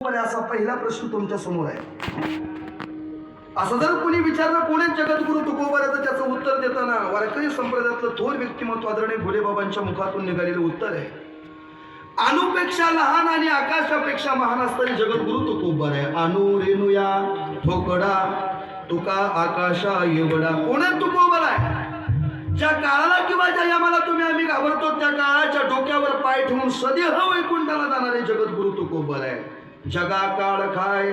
असा पहिला प्रश्न तुमच्या समोर आहे. असं जर कोणी विचारलं कोणीच जगद्गुरु तुकोबाराचं त्याचं उत्तर देताना वारकरी संप्रदायातलं थोर व्यक्तिमत्व आदरणीय भोलेबाबांच्या मुखातून निघालेलं उत्तर आहे. अणुपेक्षा लहान आणि आकाशापेक्षा महान असणारे जगद्गुरु तुकोबार आहे. अणु रेणुया ठोकडा तुका आकाशा एवढा. कोण आहे तुकोबार आहे? ज्या काळाला किंवा ज्या यमाला आम्ही घाबरतो त्या काळाच्या डोक्यावर पाय ठेवून सदेह वैकुंठाला जाणारे जगद्गुरु तुकोबार आहे. जगा काळ खाय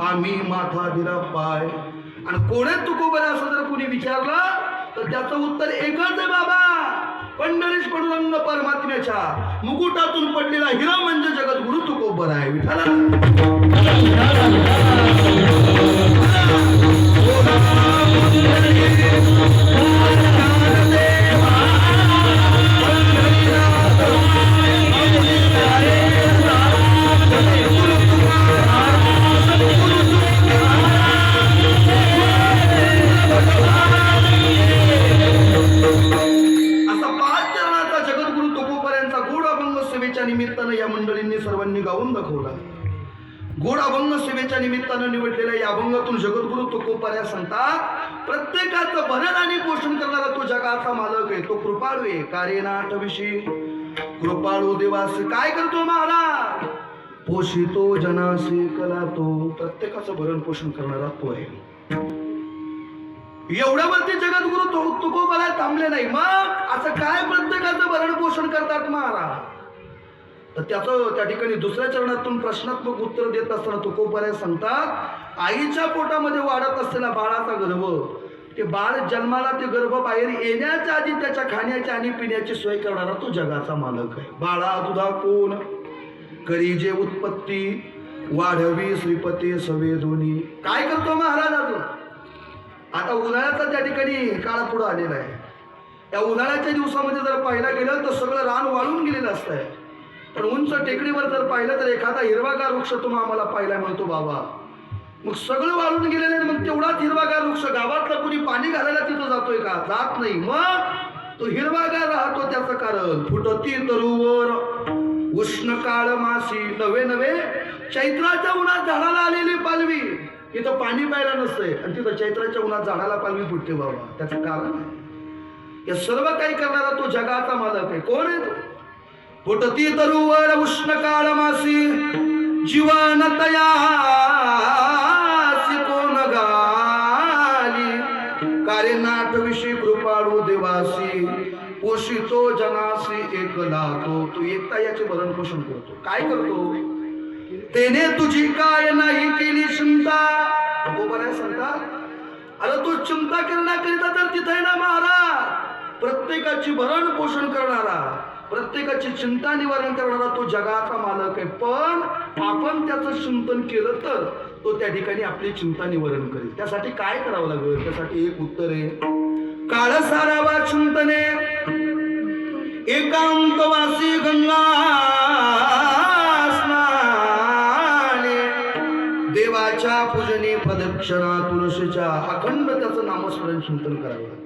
आम्ही माथा दिला पाय. आणि कोणे तुकोबार असं जर कोणी विचारलं तर त्याचं उत्तर एकच आहे बाबा. पंढरीश पांडुरंग परमात्म्याच्या मुकुटातून पडलेला हिरा म्हणजे जगद्गुरु तुकोबार आहे. निमित्तानं या मंडळींनी सर्वांनी गाऊन दाखवला. गोड अभंग सेवेच्या निमित्तानं निवडलेल्या या अभंगातून जगद्गुरु तुकोबार सांगतात प्रत्येकाचं भरण आणि पोषण करणारा तो जगाचा मालक आहे. तो कृपाळू आहे. कार्यनाथ विषयी कृपाळू देवासी काय करतो महाराज? पोषितो जनासी कला. तो प्रत्येकाचं भरण पोषण करणारा तो आहे. एवढ्यावरती जगद्गुरु तुकोबार थांबले नाही. मग असं काय प्रत्येकाचं भरण पोषण करतात महाराज? तर त्याचं त्या ठिकाणी दुसऱ्या चरणातून प्रश्नात्मक उत्तर देत असताना तुकोबार सांगतात आईच्या पोटामध्ये वाढत असलेला बाळाचा गर्भ, ते बाळ जन्माला ते गर्भ बाहेर येण्याच्या आधी त्याच्या खाण्याची आणि पिण्याची सोय करणारा तो जगाचा मालक आहे. बाळा तुझा कोण करी जे उत्पत्ती वाढवी श्रीपती सवे दोन्ही. काय करतो महाराज? अजून आता उन्हाळ्याचा त्या ठिकाणी काळ पुढे आलेला आहे. या उन्हाळ्याच्या दिवसामध्ये जर पाहायला गेलं तर सगळं रान वाळून गेलेलं असतंय. पण उंच टेकडीवर जर पाहिलं तर एखादा हिरवागार वृक्ष तुम्हाला आम्हाला पाहायला मिळतो बाबा. मग सगळं वाळून गेलेलं आहे. मग तेवढाच हिरवागार वृक्ष गावातला कोणी पाणी घालायला तिथं जातोय का? जात नाही. मग तो हिरवागार राहतो त्याचं कारण फुटती तरुवर उष्ण काळ मासी नवे नवे. चैत्राच्या उन्हात झाडाला आलेली पालवी तिथं पाणी प्यायला नसतंय आणि तिथं चैत्राच्या उन्हात झाडाला पालवी फुटते बाबा. त्याचं कारण हे सर्व काही करणारा तो जगाचा मालक आहे. कोण आहे तो? फुटती तरुवर उष्ण काळ मासी जीवन तयासी कोण गाली. कार्यनाथ विषयी कृपाळू देवासी पोषितो जनासी एकला. तो एकटा याचे भरण पोषण करतो. काय करतो? तेने तुझी काय नाही केली चिंता. तुकोबार सांगतात अरे तू चिंता करण्याकरिता तर तिथे ना महाराज. प्रत्येकाची भरण पोषण करणारा, प्रत्येकाची चिंता निवारण करणारा तो जगाचा मालक आहे. पण आपण त्याचं चिंतन केलं तर तो त्या ठिकाणी आपली चिंता निवारण करेल. त्यासाठी काय करावं लागेल? त्यासाठी एक उत्तर आहे काळ सारावा चिंतने एकांतवासी गंगा स्नाने. देवाच्या पूजने प्रदक्षिणा तुळशीच्या अखंड त्याचं नामस्मरण चिंतन करावं लागेल.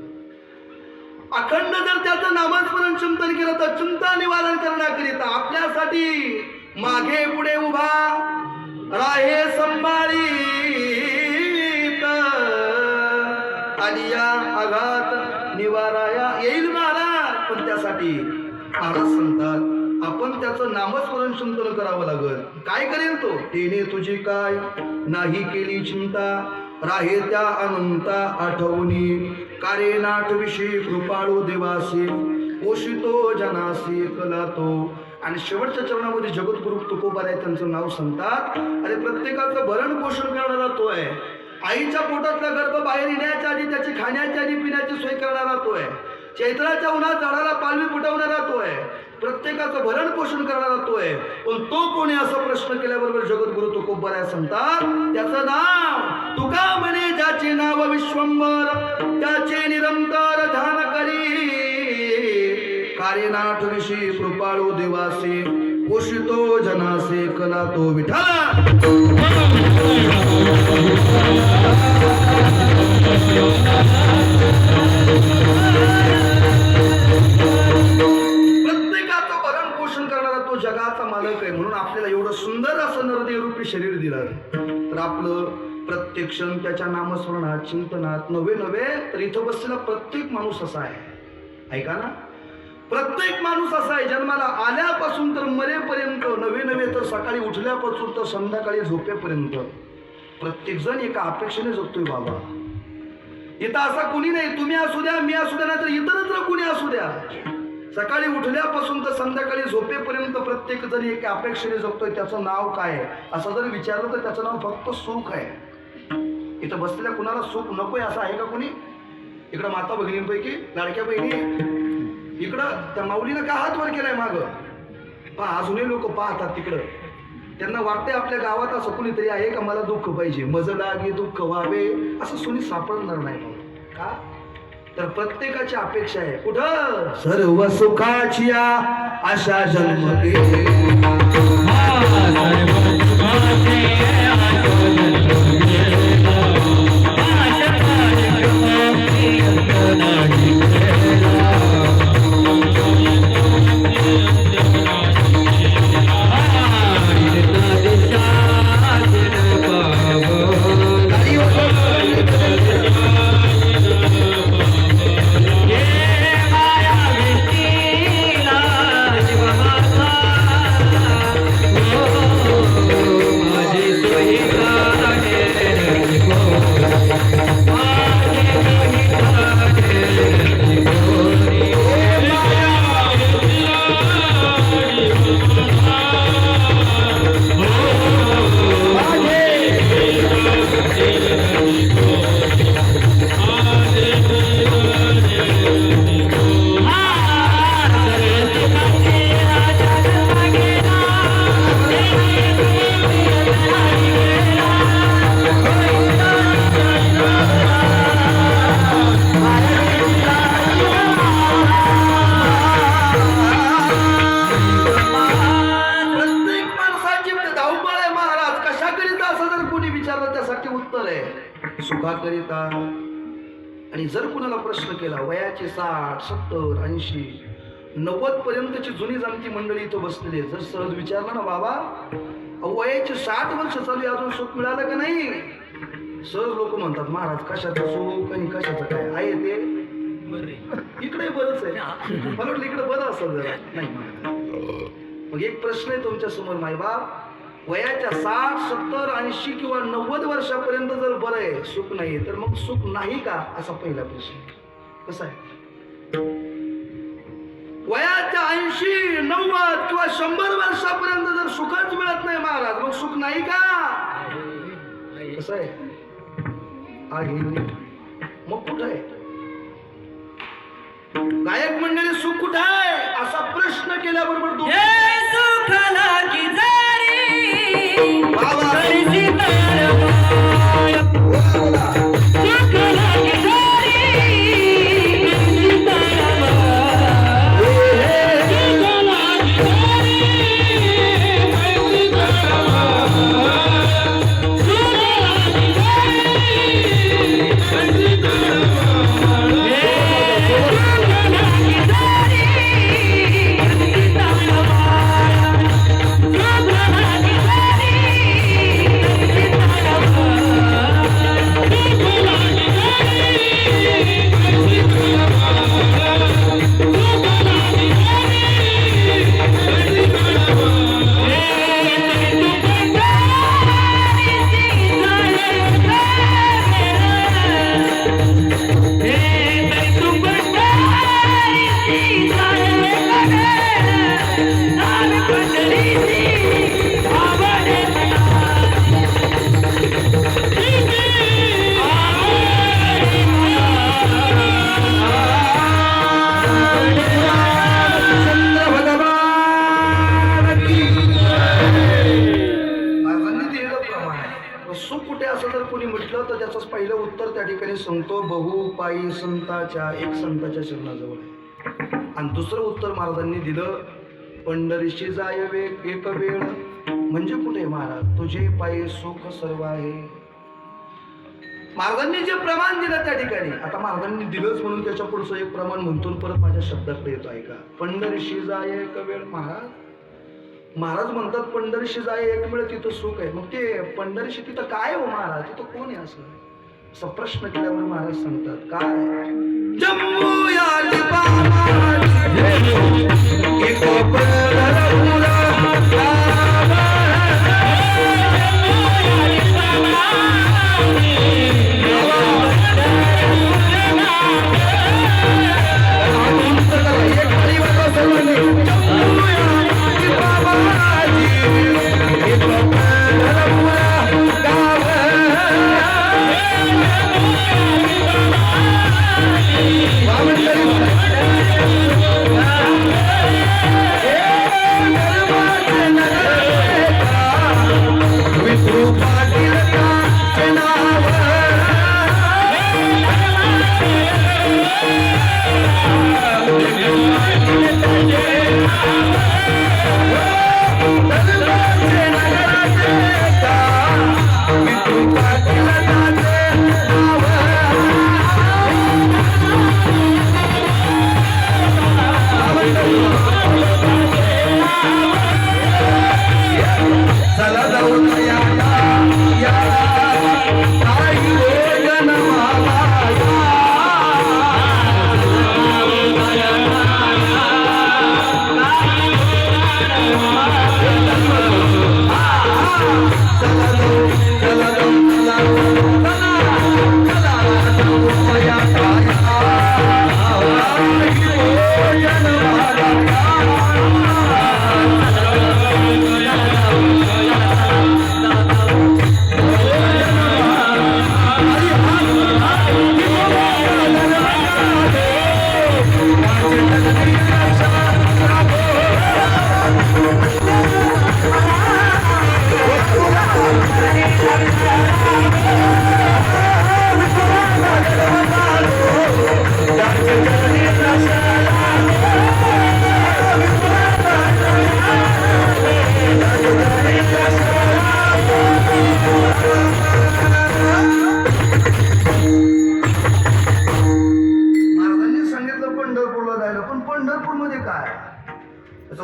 अखंड जर त्याचं नामस्मरण चिंतन केलं तर चिंता निवारण करण्याकरिता आपल्यासाठी मागे पुढे उभा राहे संभाळीत आलिया आघात निवाराया येईल महाराज. पण त्यासाठी महाराज सांगतात आपण त्याचं नामस्मरण चिंतन करावं लागेल. काय करेल तो? तेने तुझी काय नाही केली चिंता राहे त्या अनंता आठवणी. कार्यनाथ विषयी कृपाळू देवासी पोषितो जनासी कला. तो आणि शेवटच्या चरणामध्ये जगद्गुरु तुकोबार आहे त्यांचं नाव सांगतात. अरे प्रत्येकाचं भरण पोषण करणारा तो आहे. आईच्या पोटातला गर्भ बाहेर येण्याच्या आधी त्याची खाण्याची आणि पिण्याची सोय करणारा तो आहे. चैत्राच्या उन्हात झाडाला पालवी फुटवणारा तो आहे. प्रत्येकाचं भरण पोषण करणारा तो आहे. पण तो कोणी असा प्रश्न केल्याबरोबर जगद्गुरु तुकोबार सांगतात त्याचं नाव तुका म्हणे ज्याचे नाव विश्वंभर त्याचे निरंतर ध्यान करी. कार्यनाथ विषयी कृपाळू देवासी पोषितो जनासे कला. तो विठाला. जगाचा मालक आहे म्हणून आपल्याला एवढं सुंदर असं नरदेहरूपी शरीर दिलं तर आपलं प्रत्येक क्षण त्याच्या नामस्मरणात चिंतनात नवे नवे तर इथं बसलेला प्रत्येक माणूस असा आहे. ऐका ना, प्रत्येक माणूस असा आहे जन्माला आल्यापासून तर मरेपर्यंत नवे नवे तर सकाळी उठल्यापासून तर संध्याकाळी झोपेपर्यंत प्रत्येक जण एका अपेक्षेने जगतोय बाबा. इथं असा कुणी नाही, तुम्ही असू द्या मी असू द्या नाही तर इतरच कुणी असू द्या, सकाळी उठल्यापासून तर संध्याकाळी झोपेपर्यंत प्रत्येक जण एका अपेक्षेने जगतोय. त्याचं नाव काय असं जर विचारलं तर त्याचं नाव फक्त सुख आहे. इथं बसलेल्या कुणाला सुख नकोय असं आहे का कुणी? इकडं माता भगिनींपैकी लाडक्या बहिणी, इकडं त्या माऊलीनं का हात वर केलाय माग पहा, अजूनही लोक पाहतात तिकडं. त्यांना वाटतंय आपल्या गावात असं कुणीतरी आहे का मला दुःख पाहिजे, मज लागे दुःख व्हावे, असं कोणी सापडणार नाही का? तर प्रत्येकाची अपेक्षा आहे कुठं? सर्व सुखाची आशा जन्म सुखाकरिता. आणि जर कुणाला प्रश्न केला वयाचे 60, 70, 80, 90 पर्यंतची जुनी जाणती मंडळी इथं बसलेली आहे, जर सहज विचारलं ना बाबा वयाचे 60 वर्ष चालू आहे अजून सुख मिळालं का नाही, सहज लोक म्हणतात महाराज कशाचं सुख आणि कशाचं काय आहे ते इकडे बरंच आहे. मला वाटलं इकडे बरं असं जरा नाही. मग एक प्रश्न आहे तुमच्या समोर मायबाप, वयाच्या 60, 70, 80 किंवा 90 वर्षापर्यंत जर बरं आहे सुख नाही तर मग सुख नाही का असा पहिला प्रश्न. कसा आहे? वयाच्या 80, 90 किंवा 100 वर्षापर्यंत जर सुखच मिळत नाही महाराज मग सुख नाही का? कसं आहे? मग कुठं आहे? गायक मंडळी सुख कुठं आहे असा प्रश्न केल्याबरोबर संतो बहु पायी संताच्या एक संताच्या शरणाजवळ आहे. आणि दुसरं उत्तर महाराजांनी दिलं पंढरीशी जायवे एक वेळ म्हणजे कुठे महाराज तुझे पायी सुख सर्व आहे. महाराजांनी जे प्रमाण दिलं त्या ठिकाणी, आता महाराजांनी दिलंच म्हणून त्याच्या पुढचं एक प्रमाण म्हणतो परत माझ्या शब्दाकडे येतो ऐका. पंढरीशी जाय एक वेळ महाराज महाराज म्हणतात पंढरीशी जाय एक वेळ तिथं सुख आहे. मग ते पंढरीशी तिथं काय हो महाराज, तिथं कोण आहे असा प्रश्न केल्यावर महाराज सांगतात काय, जम्मू या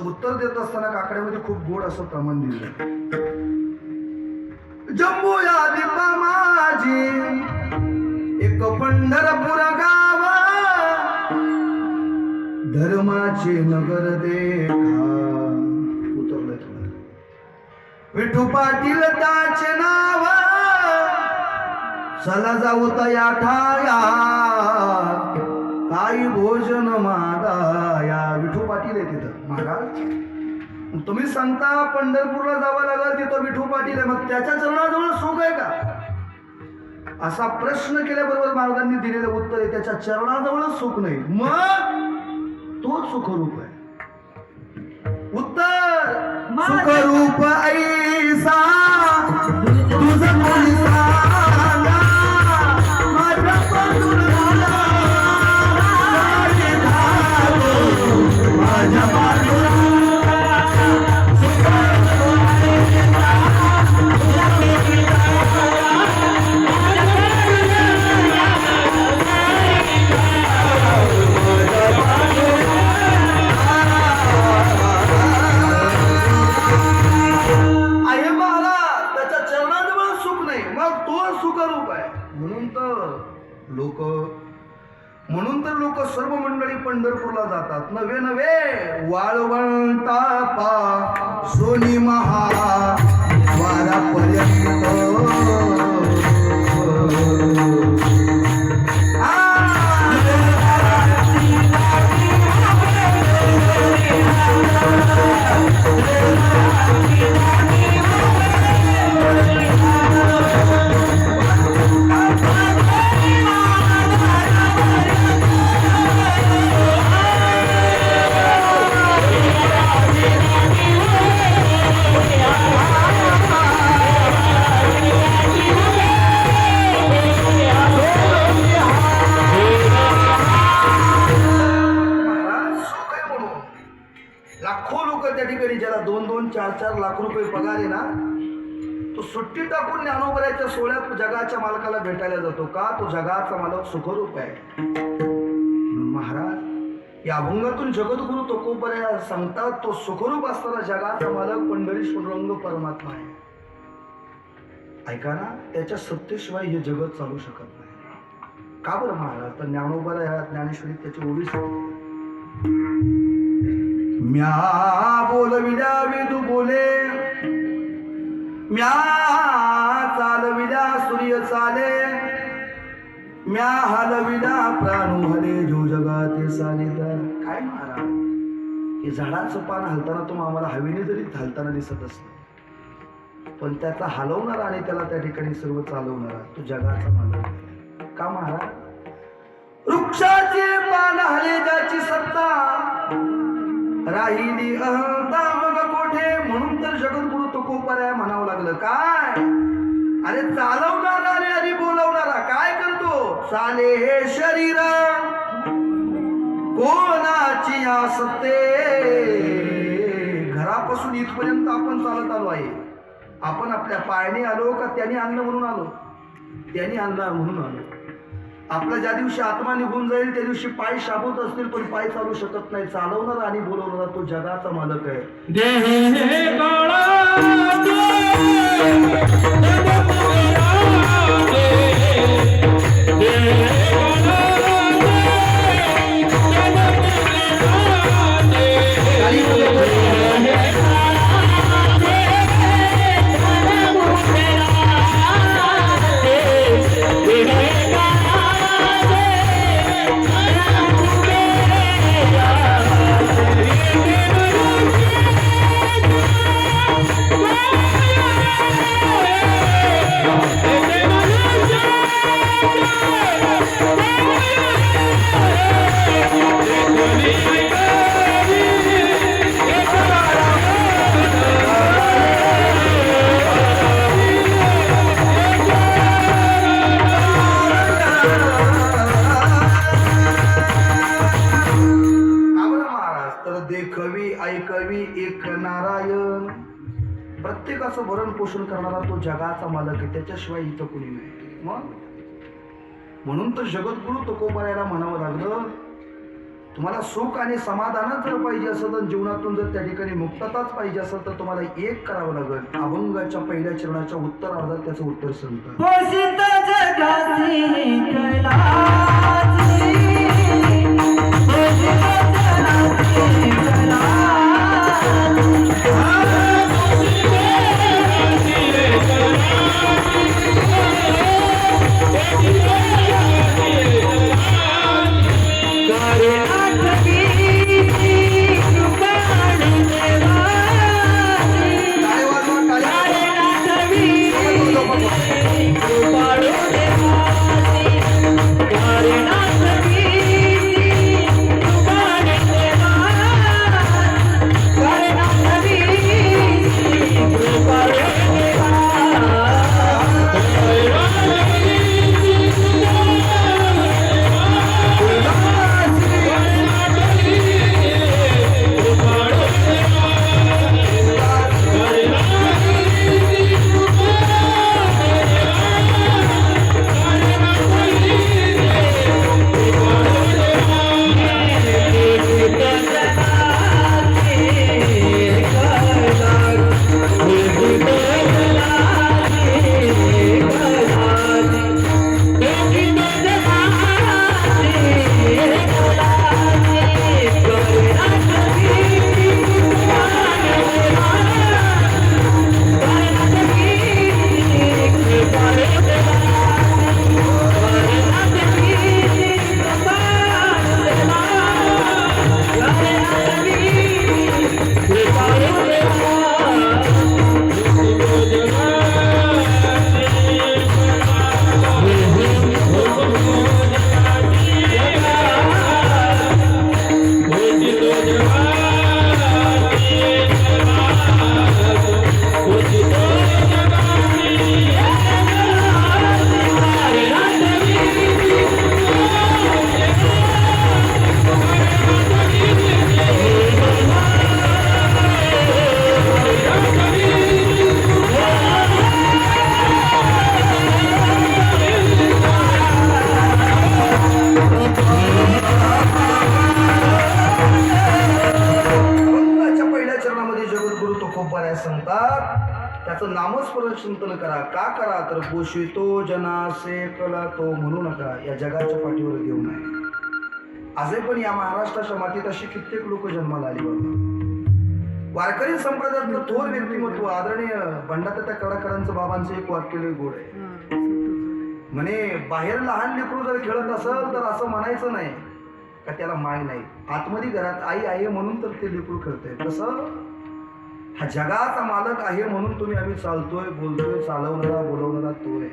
उत्तर देत असताना काकड्यामध्ये खूप गोड असं प्रमाण दिलं. जम्मू या दीपा माझी एक पंढरपूर गाव, धर्माचे नगर देखा. उतरलं थोडं. विठू पाटील त्याचे नाव, चला जाऊ तया ठाया, काही भोजन मागाया. विठू पाटील आहे तिथं महाराज. तुम्ही सांगता पंढरपूरला जावं लागल, तिथं विठू पाटील आहे, मग त्याच्या चरणाजवळ सुख आहे का असा प्रश्न केल्याबरोबर महाराजांनी दिलेलं उत्तर आहे त्याच्या चरणाजवळ सुख नाही, मग तोच सुखरूप आहे. उत्तर सुखरूप ऐसा तुझं कोणी सांगा, माझ्या पांडुरंगा माझ्या पांडुरंगा. म्हणून तर लोक सर्व मंडळी पंढरपूरला जातात. नवे नवे वाळवंटा पा सोनी महा वारापर्यंत $4 लाख पगार आहे ना, तो सुट्टी टाकून ज्ञानोबराच्या सोहळ्यात जगाच्या मालकाला भेटायला जातो. का? तो जगाचा मालक सुखरूप आहे. महाराज या अभंगातून जगद्गुरु तुकोबऱ्या सांगतात तो सुखरूप असणारा जगाचा मालक पंढरीश्वरंग परमात्मा आहे. ऐका ना, त्याच्या सत्तेशिवाय हे जगत चालू शकत नाही. का बरं महाराज? तर ज्ञानोबाला ह्या ज्ञानेश्वरी त्याची ओवी सांगते. म्या बोलविल्या वेदू बोले, म्या चालविल्या सूर्य चाले, म्या हलविला प्राणू हले जो जगाते साले. काय महाराज, हे झाडाचं पान हलताना तुम्ही आम्हाला हवेने जरी हलताना दिसत असलं, पण त्याचा हलवणारा आणि त्याला त्या ठिकाणी सर्व चालवणारा तो जगाचा मालक आहे. का महाराज? वृक्षाचे पान हले ज्याची सत्ता, राहिली अहंता मग कोठे. म्हणून तर जगद्गुरु तुकोबऱ्या म्हणावं लागलं. काय? अरे चालवणारा आणि बोलवणारा काय करतो? चाले हे शरीर कोणाची असते. घरापासून इथपर्यंत आपण चालत आलो आहे. आपण आपल्या पायाने आलो का त्याने आणलं म्हणून आलो? त्याने आणलं म्हणून आलो. आपला ज्या दिवशी आत्मा निघून जाईल त्या दिवशी पाय शाबूत असतील पण पाय चालू शकत नाही. चालवणारा आणि बोलवणारा तो जगाचा मालक आहे. ऐकवी एक नारायण. प्रत्येकाचं भरण पोषण करणारा तो जगाचा मालक आहे. त्याच्याशिवाय इथं कोणी नाही. मग म्हणून तर जगद्गुरु तुकोबऱ्याला म्हणावं लागलं, तुम्हाला सुख आणि समाधानच जर पाहिजे असेल तर जीवनातून जर त्या ठिकाणी मुक्तताच पाहिजे असेल तर तुम्हाला एक करावं लागेल. अभंगाच्या पहिल्या चरणाच्या उत्तरार्धात त्याचं उत्तर सांगतात. त्याचं नामस्मरण चिंतन करा. का करा तर पोषितो जनासे कला तो म्हणू नका या जगाच्या पाठीवर देऊ नये. आजही पण या महाराष्ट्राच्या मातीत अशी कित्येक लोक जन्माला आली बाबा. वारकरी संप्रदायातलं थोर व्यक्तिमत्व आदरणीय भंडातात्या कडाकरांचं बाबांचं एक वाक्य लय गोड आहे. म्हणे बाहेर लहान लेकरू जर खेळत असेल तर असं म्हणायचं नाही का त्याला माय नाही. आतमध्ये घरात आई आहे म्हणून तर ते लेकरू खेळतंय. तसं हा जगाचा मालक आहे म्हणून तुम्ही आम्ही चालतोय, बोलतोय, चालवणारा बोलवणारा तो आहे.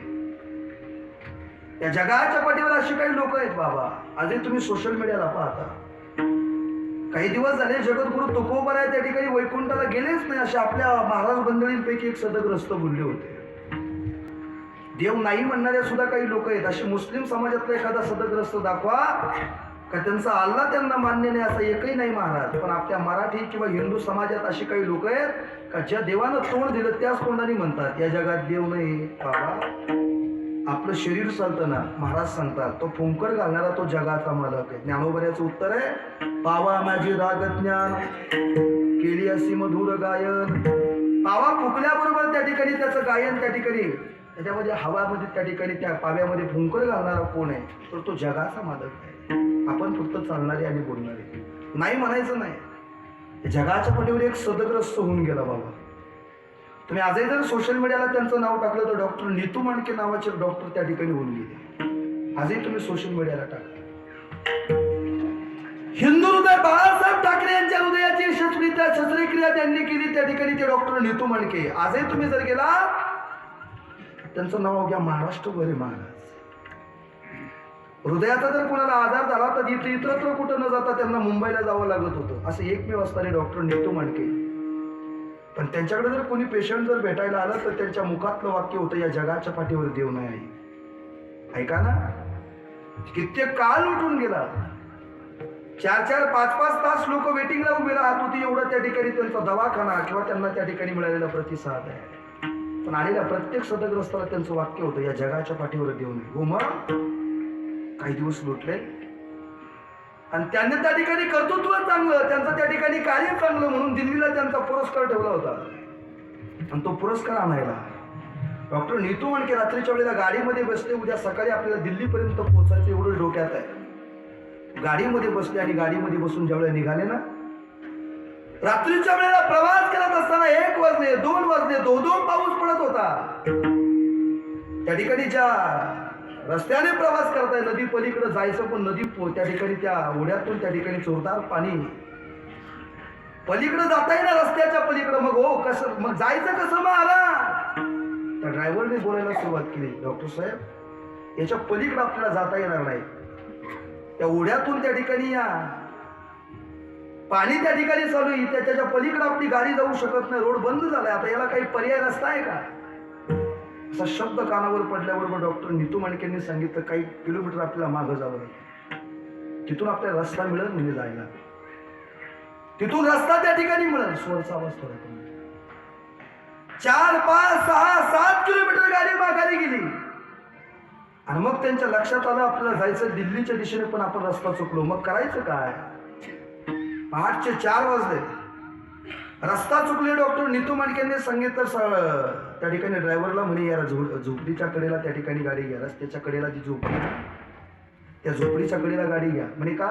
या जगाच्या पाठीवर अशी काही लोक आहेत बाबा. आजही तुम्ही सोशल मीडियाला पाहता. काही दिवस झाले जगद्गुरु तुकोबाराय त्या ठिकाणी वैकुंठाला गेलेच नाही असे आपल्या महाराज बंधूंपैकी एक सदग्रस्त बोलले होते. देव नाही म्हणणारे सुद्धा काही लोक आहेत. असे मुस्लिम समाजातला एखादा सदग्रस्त दाखवा का त्यांचा अल्लाह त्यांना मान्य नाही असं एकही नाही महाराज. पण आपल्या मराठी किंवा हिंदू समाजात अशी काही लोक आहेत का ज्या देवानं तोंड दिलं त्याच तोंडाने म्हणतात या जगात देव नाही. बाबा आपलं शरीर चालतं ना, महाराज सांगतात तो फुंकर घालणारा तो जगाचा मालक आहे. ज्ञानोबऱ्याचं उत्तर आहे पावा माझी राग ज्ञान केली अशी मधुर गायन. पावा फुकल्याबरोबर त्या ठिकाणी त्याचं गायन त्या ठिकाणी त्याच्यामध्ये हवामध्ये त्या ठिकाणी त्या पाव्यामध्ये फुंकर घालणारा कोण आहे तर तो जगाचा मालक आहे. आपण फक्त चालणारे आणि बोलणारे नाही म्हणायचं नाही. जगाच्या पाठीवर एक सदग्रस्त होऊन गेला बाबा. तुम्ही आजही जर सोशल मीडियाला त्यांचं नाव टाकलं तर डॉक्टर नीतू मांडके नावाचे डॉक्टर त्या ठिकाणी होऊन गेले. आजही तुम्ही सोशल मीडियाला टाका. हिंदू हृदय बाळासाहेब ठाकरे यांच्या हृदयाची शस्त्रक्रिया त्यांनी केली त्या ठिकाणी ते डॉक्टर नीतू मांडके. आजही तुम्ही जर गेला त्यांचं नाव घ्या महाराष्ट्रभर आहे महाराज. हृदयाचा जर कोणाला आधार झाला तर इतरत्र कुठं न जाता त्यांना मुंबईला जावं लागत होतं. असे एकमेव असणारे डॉक्टर नीतू मांडके. पण त्यांच्याकडे जर कोणी पेशंट जर भेटायला आलं तर त्यांच्या मुखातलं वाक्य होतं या जगाच्या पाठीवर देव नाही आहे. ऐका ना, कित्येक काळ लुटून गेला. 4-4, 5-5 तास लोक वेटिंगला उभे राहत होती. एवढा त्या ठिकाणी त्यांचा दवाखाना किंवा त्यांना त्या ठिकाणी मिळालेला प्रतिसाद आहे. पण आलेल्या प्रत्येक सदग्रस्ताला त्यांचं वाक्य होतं या जगाच्या पाठीवर देव नाही. हो मग काही दिवस लुटले आणि त्यांनी त्या ठिकाणी कर्तृत्व चांगलं त्यांचं त्या ठिकाणी कार्य चांगलं म्हणून दिल्लीला त्यांचा पुरस्कार ठेवला होता. आणि तो पुरस्कार आणायला डॉक्टर नीतू मांडके रात्रीच्या वेळेला गाडीमध्ये बसले. उद्या सकाळी आपल्याला दिल्लीपर्यंत पोहोचायचं एवढं डोक्यात आहे. गाडीमध्ये बसले आणि गाडीमध्ये बसून ज्यावेळेला निघाले ना रात्रीच्या वेळेला प्रवास करत असताना 1 वाजले 2 वाजले धो पाऊस पडत होता. त्या ठिकाणी ज्या रस्त्याने प्रवास करताय नदी पलीकडे जायचं पण नदी त्या ठिकाणी त्या ओढ्यातून त्या ठिकाणी जोरदार पाणी पलीकडे जाताय ना रस्त्याच्या पलीकडे. मग हो कसं मग जायचं कसं महाराज. त्या ड्रायव्हरने बोलायला सुरुवात केली डॉक्टर साहेब याच्या पलीकडे आपल्याला जाता येणार नाही. त्या ओढ्यातून त्या ठिकाणी या पाणी त्या ठिकाणी चालू आहे त्याच्या पलीकडे आपली गाडी जाऊ शकत नाही. रोड बंद झालाय. आता याला काही पर्याय रस्ता आहे का असा शब्द कानावर पडल्याबरोबर डॉक्टर नीतू मांडकेंनी सांगितलं काही किलोमीटर आपल्याला मागं जावं तिथून आपल्याला रस्ता मिळेल म्हणजे जायला. तिथून रस्ता त्या ठिकाणी मिळेल. स्वरचा आवाज थोडा कमी. 4, 5, 6, 7 किलोमीटर गाडी माघारी गेली आणि मग त्यांच्या लक्षात आलं आपल्याला जायचं दिल्लीच्या दिशेने पण आपण रस्ता चुकलो. मग करायचं काय. 4:08 वाजले. रस्ता चुकले. डॉक्टर नीतू मांडकेंनी सांगितलं त्या ठिकाणी ड्रायव्हरला म्हणे यार झोपडीच्या कडेला त्या ठिकाणी गाडी घ्या. रस्त्याच्या कडेला जी झोपडी त्या झोपडीच्या कडेला गाडी घ्या. म्हणे का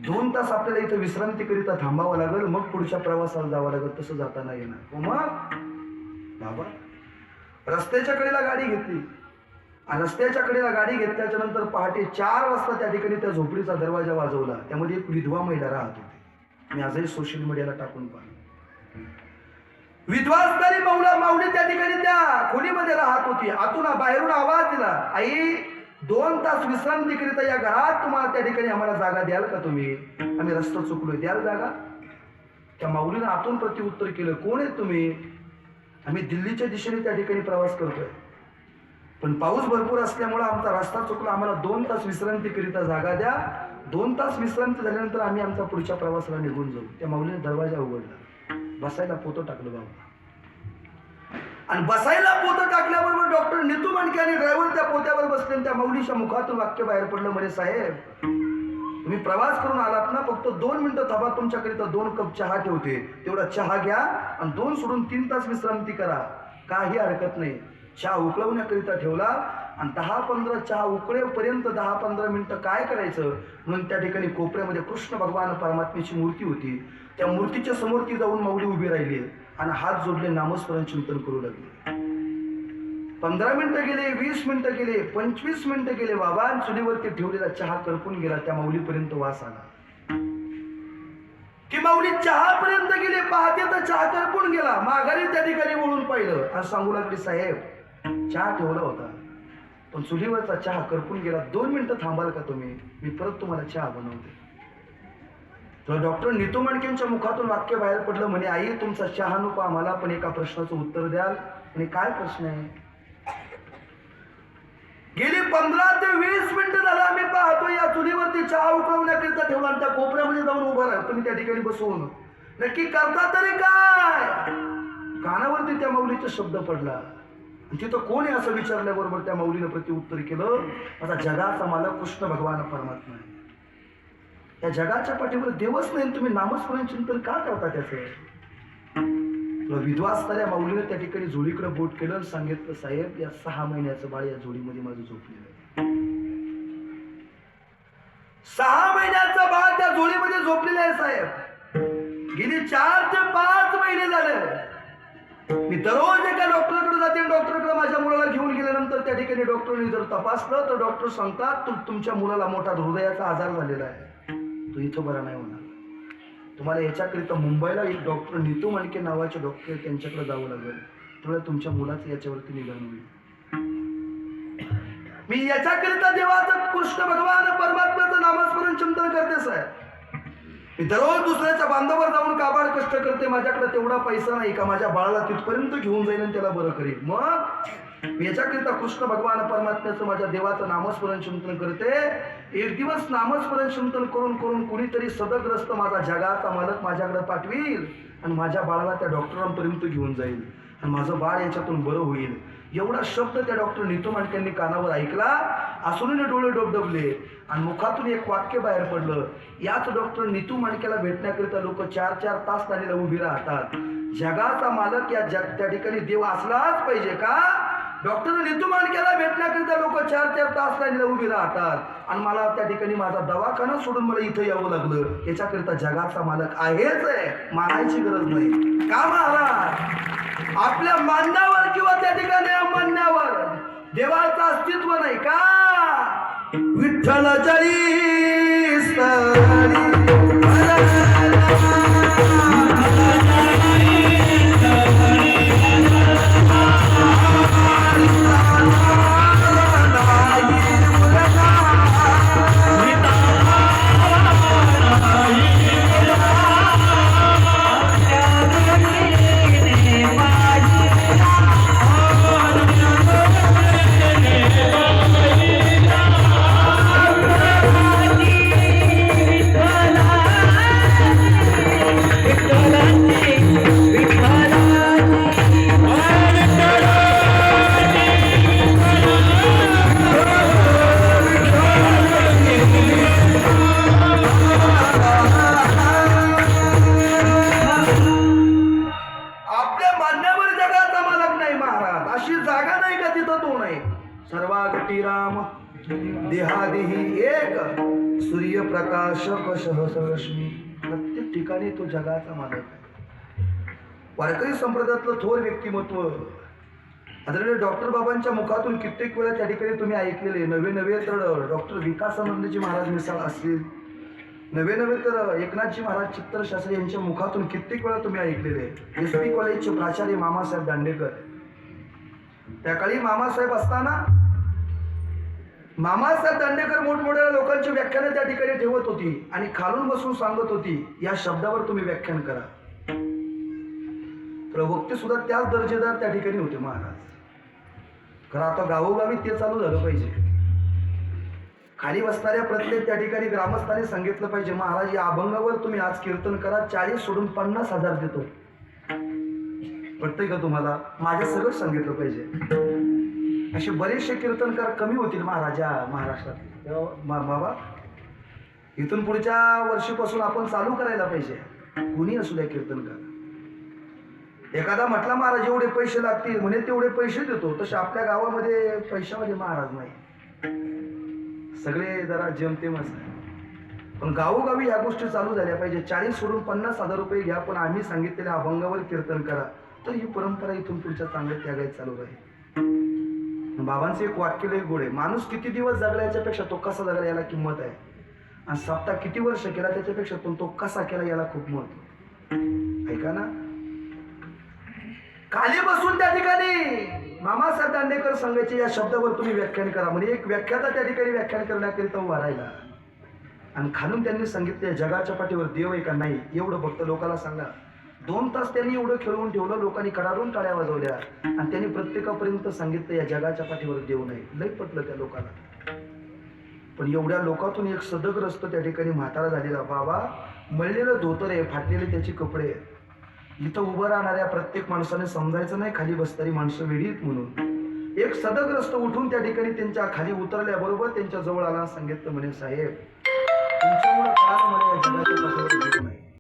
2 तास आपल्याला इथं विश्रांतीकरिता थांबावं लागेल मग पुढच्या प्रवासाला जावं लागेल. तसं जाता नाही येणार. मग बाबा रस्त्याच्या कडेला गाडी घेतली आणि रस्त्याच्या कडेला गाडी घेतल्याच्या नंतर पहाटे 4 वाजता त्या ठिकाणी त्या झोपडीचा दरवाजा वाजवला. त्यामध्ये एक विधवा महिला राहत होती. मी आजही सोशल मीडियाला टाकून पाहिलं. विधवा असणारी माऊली त्या ठिकाणी त्या खोलीमध्ये राहत होती. आतून बाहेरून आवाज दिला आई 2 तास विश्रांतीकरिता या घरात तुम्हाला त्या ठिकाणी आम्हाला जागा द्याल का तुम्ही. आम्ही रस्ता चुकलोय द्याल जागा. त्या माऊलीनं आतून प्रत्युत्तर केलं कोण आहे तुम्ही. आम्ही दिल्लीच्या दिशेने त्या ठिकाणी प्रवास करतोय पण पाऊस भरपूर असल्यामुळे आमचा रस्ता चुकला. आम्हाला 2 तास विश्रांतीकरिता जागा द्या. 2 तास विश्रांती झाल्यानंतर आम्ही आमच्या पुढच्या प्रवासाला निघून जाऊ. त्या माऊलीने दरवाजा उघडला. बसायला पोतं टाकलं बाबा आणि बसायला पोतं टाकल्याबरोबर डॉक्टर नीतू मांडके आणि ड्रायव्हर त्या पोत्यावर बसले. त्या माऊलीच्या मुखातून वाक्य बाहेर पडलं म्हणे साहेब तुम्ही प्रवास करून आलात ना, फक्त 2 मिनिटं थांबा, तुमच्याकरिता 2 कप चहा ठेवते, तेवढा चहा घ्या आणि 2 सोडून 3 तास विश्रांती करा, काही हरकत नाही. चहा उकळवण्याकरिता ठेवला आणि 10-15 चहा उकळेपर्यंत 10-15 मिनिटं काय करायचं, म्हणून त्या ठिकाणी कोपऱ्यामध्ये कृष्ण भगवान परमात्म्याची मूर्ती होती. त्या मूर्तीच्या समोर ती जाऊन माऊली उभी राहिली आणि हात जोडले, नामस्मरण चिंतन करू लागले. 15 मिनिटं गेले, 20 मिनिटं गेले, 25 मिनिटं गेले. बाबा चुलीवरती ठेवलेला चहा करपून गेला. त्या माऊलीपर्यंत वास आला की माऊली चहापर्यंत गेले. पाहते तर चहा करपून गेला. माघारी त्या ठिकाणी वळून पाहिलं आणि सांगू लागली, साहेब चहा ठेवला होता पण चुलीवरचा चहा करपून गेला, 2 मिनिटं थांबाल का तुम्ही, मी परत तुम्हाला चहा बनवते. तर डॉक्टर नीतू मांडकेंच्या मुखातून वाक्य बाहेर पडलं, म्हणे आई तुमचा चहा नको आम्हाला, पण एका प्रश्नाचं उत्तर द्याल. आणि काय प्रश्न आहे. गेली 15 ते 20 मिनिटं झालं आम्ही पाहतो या चुलीवरती चहा उकळवण्याकरिता ठेवला आणि त्या कोपऱ्यामध्ये जाऊन उभा राहा तुम्ही त्या ठिकाणी बसवून, नक्की करता तरी काय. कानावरती त्या माऊलीचा शब्द पडला. तिथं कोण आहे असं विचारल्याबरोबर त्या माऊलीनं प्रत्युत्तर केलं, माझा जगाचा मालक कृष्ण भगवान परमात्मा आहे. या जगाच्या पाठीवर देवच नाही, तुम्ही नामस्मरण चिंतन का करता त्याचं. विधवा असणाऱ्या माऊलीनं त्या ठिकाणी जोडीकडे बोट केलं आणि सांगितलं, साहेब या 6 महिन्याचं बाळ या जोडीमध्ये माझं झोपलेलं आहे. 6 महिन्याचं बाळ त्या जोडीमध्ये झोपलेलं आहे साहेब. गेली 4 ते 5 महिने झाले. मी दररोज एका डॉक्टरकडे जाते, डॉक्टरकडे माझ्या मुलाला घेऊन गेल्यानंतर त्या ठिकाणी डॉक्टरने जर तपासलं तर डॉक्टर सांगतात तुमच्या मुलाला मोठा हृदयाचा आजार झालेला आहे, तो इथं बरा नाही होणार. तुम्हाला याच्याकरिता मुंबईला एक डॉक्टर नीतू मांडके नावाचे डॉक्टर त्यांच्याकडे जावं लागेल, तेव्हा तुमच्या मुलाचं याच्यावरती निदान होईल. मी याच्याकरिता देवाचं कृष्ण भगवान परमात्म्याचं नामस्मरण चिंतन करते साहेब. मी दररोज दुसऱ्याच्या बांधावर जाऊन काबाड कष्ट करते, माझ्याकडे तेवढा पैसा नाही का माझ्या बाळाला तिथपर्यंत घेऊन जाईल आणि त्याला बरं करेल. मग मी याच्याकरिता कृष्ण भगवान परमात्म्याचं माझ्या देवाचं नामस्मरण चिंतन करते. एक दिवस नामस्मरण चिंतन करून करून कुणीतरी सदग्रस्त माझा जगाचा मालक माझ्याकडे पाठवील आणि माझ्या बाळाला त्या डॉक्टरांपर्यंत घेऊन जाईल आणि माझं बाळ याच्यातून बरं होईल. एवढा शब्द त्या डॉक्टर नीतू मांडकेंनी कानावर ऐकला. आसुरीने डोळे डबडबले आणि मुखातून एक वाक्य बाहेर पडलं. याच डॉक्टर नीतू मांडकेला भेटण्याकरिता लोक 4-4 तास तारीला उभी राहतात. जगाचा मालक या त्या ठिकाणी देव असलाच पाहिजे का. डॉक्टर नीतू मांडकेला भेटण्याकरिता लोक 4-4 तास तारीला उभी राहतात आणि मला त्या ठिकाणी माझा दवाखाना सोडून मला इथं यावं लागलं. याच्याकरिता जगाचा मालक आहेच आहे, मानायची गरज नाही का महाराज. आपल्या मान्यावर किंवा त्या ठिकाणी अमान्यावर देवाचं अस्तित्व नाही का. विठ्ठल जरी सरी रश्मी. प्रत्येक ठिकाणी तो जगाचा मालक आहे. वारकरी संप्रदायातलं थोर व्यक्तिमत्व आदरणीय डॉक्टर बाबांच्या मुखातून कित्येक वेळा त्या ठिकाणी तुम्ही ऐकलेले. नवे तर डॉक्टर विकासानंदजी महाराज मिसाळ असतील, नवे तर एकनाथजी महाराज चित्तरशास्त्री यांच्या मुखातून कित्येक वेळा तुम्ही ऐकलेले. SP कॉलेजचे प्राचार्य मामासाहेब दांडेकर. त्या काळी मामासाहेब असताना मामासाहेब दांडेकर मोठमोठ्या लोकांची व्याख्यानं त्या ठिकाणी ठेवत होती आणि खालून बसून सांगत होती या शब्दावर तुम्ही व्याख्यान करा. प्रवक्ते सुद्धा त्याच दर्जेदार त्या ठिकाणी होते महाराज. खरं आता गावोगावी ते चालू झालं पाहिजे. खाली बसणाऱ्या प्रत्येक त्या ठिकाणी ग्रामस्थांनी सांगितलं पाहिजे महाराज या अभंगावर तुम्ही आज कीर्तन करा, 40 सोडून 50,000 देतो. पटतंय का तुम्हाला. माझ्या सगळं सांगितलं पाहिजे. असे बरेचसे कीर्तनकार कमी होतील महाराजा महाराष्ट्रात. बाबा इथून पुढच्या वर्षीपासून आपण चालू करायला पाहिजे. कुणी असू द्या कीर्तनकार. एखादा म्हटला महाराज एवढे पैसे लागतील म्हणे, तेवढे पैसे देतो. तसे आपल्या गावामध्ये पैशामध्ये महाराज नाही, सगळे जरा जेमतेमच आहे. पण गावोगावी या गोष्टी चालू झाल्या पाहिजे. 40 सोडून 50,000 रुपये घ्या, पण आम्ही सांगितलेल्या अभंगावर कीर्तन करा. तर ही परंपरा इथून पुढच्या चांगल्या त्यागायत चालू राहील. बाबांचं एक वाक्य लय गोड आहे, माणूस किती दिवस जगला याच्यापेक्षा तो कसा जगला याला किंमत आहे, आणि सप्ताह किती वर्ष केला त्याच्यापेक्षा पण तो कसा केला याला खूप महत्व. ऐका ना, खाली बसून त्या ठिकाणी मामासाहेब दांडेकर सांगायचे या शब्दावर तुम्ही व्याख्यान करा म्हणजे. एक व्याख्याता त्या ठिकाणी व्याख्यान करण्याकरिता उभा राहिला, आणि खालून त्यांनी सांगितले जगाच्या पाठीवर देव आहे का नाही एवढं फक्त लोकांना सांगा. 2 तास त्यांनी एवढं खेळवून ठेवलं, लोकांनी कडारून टाळ्या वाजवल्या, आणि त्यांनी प्रत्येकापर्यंत सांगितलं या जगाच्या पाठीवर देव नाही. लय पटलं त्या लोकांना. पण एवढ्या लोकातून एक सदग्रस्त त्या ठिकाणी म्हातारा झालेला, बाबा मळलेलं धोतर आहे, फाटलेले त्याचे कपडे. इथं उभं राहणाऱ्या प्रत्येक माणसाने समजायचं नाही खाली बसणारी माणसं वेडीत म्हणून. एक सदग्रस्त उठून त्या ठिकाणी त्यांच्या खाली उतरल्याबरोबर त्यांच्या जवळ आला, सांगितलं म्हणे साहेब तुमच्यामुळे कळालं मला या जगाच्या पाठीवर